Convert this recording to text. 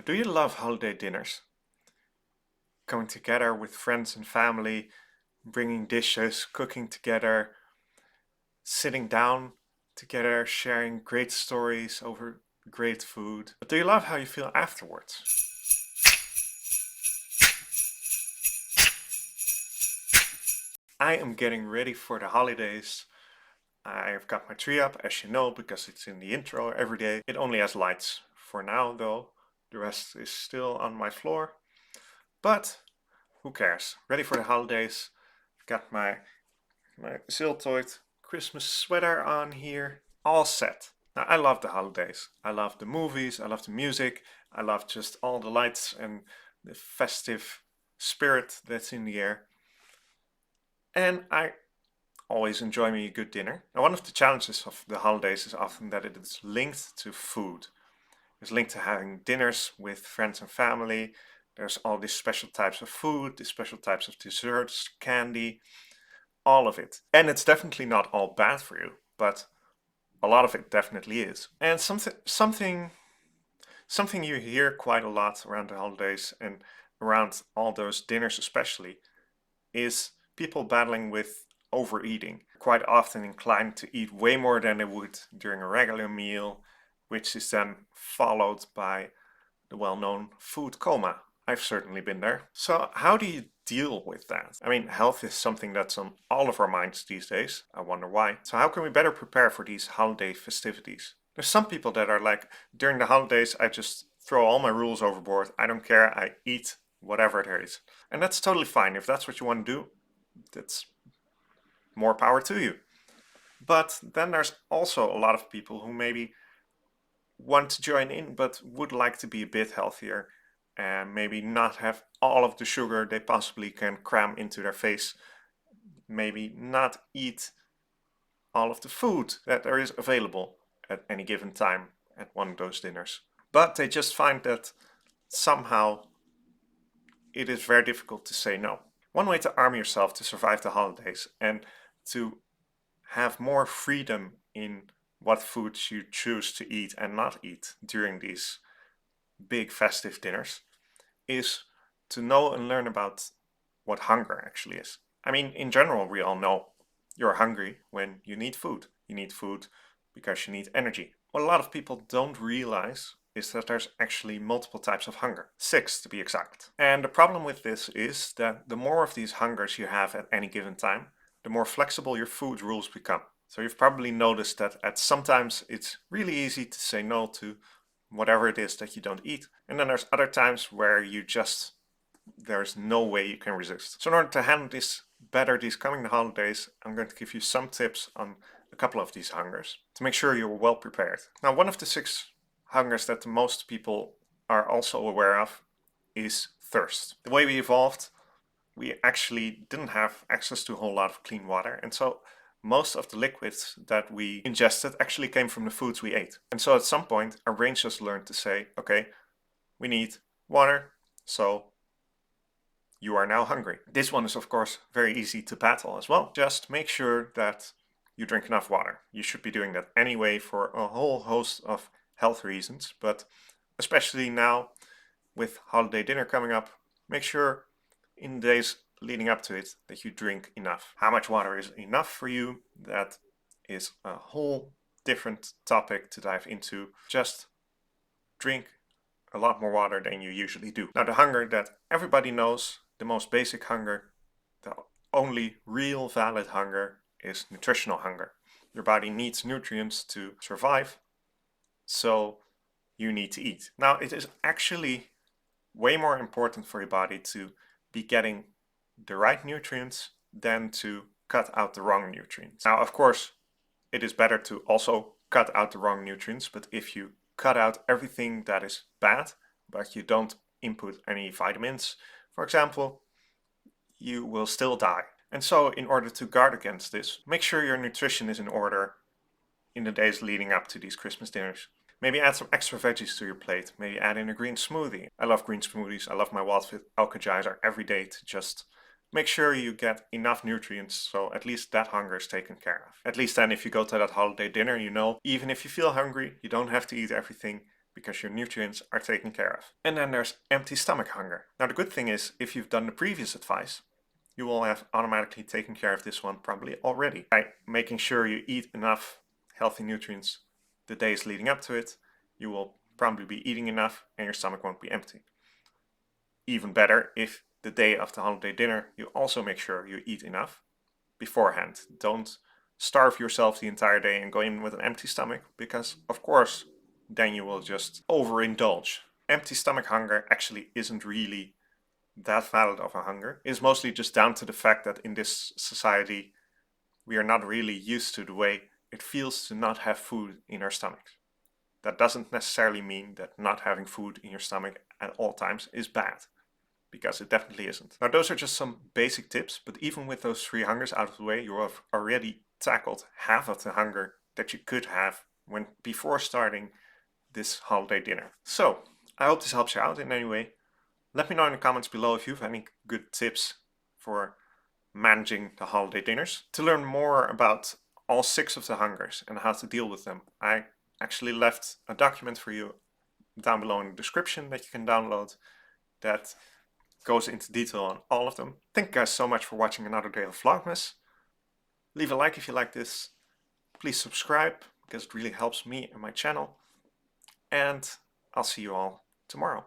Do you love holiday dinners? Coming together with friends and family, bringing dishes, cooking together, sitting down together, sharing great stories over great food. But do you love how you feel afterwards? I am getting ready for the holidays. I've got my tree up, as you know, because it's in the intro every day. It only has lights for now, though. The rest is still on my floor. But who cares? Ready for the holidays. Got my Ziltoid Christmas sweater on here. All set. Now, I love the holidays. I love the movies. I love the music. I love just all the lights and the festive spirit that's in the air. And I always enjoy me a good dinner. Now, one of the challenges of the holidays is often that it is linked to food. It's linked to having dinners with friends and family. There's all these special types of food, these special types of desserts, candy, all of it. And it's definitely not all bad for you, but a lot of it definitely is. And something you hear quite a lot around the holidays and around all those dinners especially is people battling with overeating. Quite often inclined to eat way more than they would during a regular meal, which is then followed by the well-known food coma. I've certainly been there. So how do you deal with that? I mean, health is something that's on all of our minds these days. I wonder why. So how can we better prepare for these holiday festivities? There's some people that are like, during the holidays, I just throw all my rules overboard. I don't care. I eat whatever there is. And that's totally fine. If that's what you want to do, that's more power to you. But then there's also a lot of people who maybe want to join in, but would like to be a bit healthier and maybe not have all of the sugar they possibly can cram into their face. Maybe not eat all of the food that there is available at any given time at one of those dinners. But they just find that somehow it is very difficult to say no. One way to arm yourself to survive the holidays and to have more freedom in what foods you choose to eat and not eat during these big festive dinners is to know and learn about what hunger actually is. I mean, in general, we all know you're hungry when you need food. You need food because you need energy. What a lot of people don't realize is that there's actually multiple types of hunger, 6 to be exact. And the problem with this is that the more of these hungers you have at any given time, the more flexible your food rules become. So you've probably noticed that at sometimes it's really easy to say no to whatever it is that you don't eat. And then there's other times where there's no way you can resist. So in order to handle this better these coming holidays, I'm going to give you some tips on a couple of these hungers to make sure you're well prepared. Now, one of the 6 hungers that most people are also aware of is thirst. The way we evolved, we actually didn't have access to a whole lot of clean water, and so most of the liquids that we ingested actually came from the foods we ate. And so at some point, our brain just learned to say, okay, we need water, so you are now hungry. This one is, of course, very easy to battle as well. Just make sure that you drink enough water. You should be doing that anyway for a whole host of health reasons, but especially now with holiday dinner coming up, make sure in the days leading up to it that you drink enough. How much water is enough for you? That is a whole different topic to dive into. Just drink a lot more water than you usually do. Now, the hunger that everybody knows, the most basic hunger, the only real valid hunger is nutritional hunger. Your body needs nutrients to survive, so you need to eat. Now, it is actually way more important for your body to be getting the right nutrients than to cut out the wrong nutrients. Now, of course, it is better to also cut out the wrong nutrients, but if you cut out everything that is bad, but you don't input any vitamins, for example, you will still die. And so in order to guard against this, make sure your nutrition is in order in the days leading up to these Christmas dinners. Maybe add some extra veggies to your plate. Maybe add in a green smoothie. I love green smoothies. I love my WILDFIT alkagizer every day to just make sure you get enough nutrients so at least that hunger is taken care of. At least then if you go to that holiday dinner, you know, even if you feel hungry, you don't have to eat everything. because your nutrients are taken care of. And then there's empty stomach hunger. Now the good thing is, if you've done the previous advice, you will have automatically taken care of this one probably already by making sure you eat enough healthy nutrients the days leading up to it. You will probably be eating enough and your stomach won't be empty. Even better if the day of the holiday dinner you also make sure you eat enough beforehand. Don't starve yourself the entire day and go in with an empty stomach, because of course then you will just overindulge. Empty stomach hunger actually isn't really that valid of a hunger. It's mostly just down to the fact that in this society we are not really used to the way it feels to not have food in our stomachs. That doesn't necessarily mean that not having food in your stomach at all times is bad, because it definitely isn't. Now those are just some basic tips, but even with those 3 hungers out of the way, you have already tackled half of the hunger that you could have before starting this holiday dinner. So I hope this helps you out in any way. Let me know in the comments below if you have any good tips for managing the holiday dinners. To learn more about all 6 of the hungers and how to deal with them, I actually left a document for you down below in the description that you can download that goes into detail on all of them. Thank you guys so much for watching another day of Vlogmas. Leave a like if you like this. Please subscribe, because it really helps me and my channel. And I'll see you all tomorrow.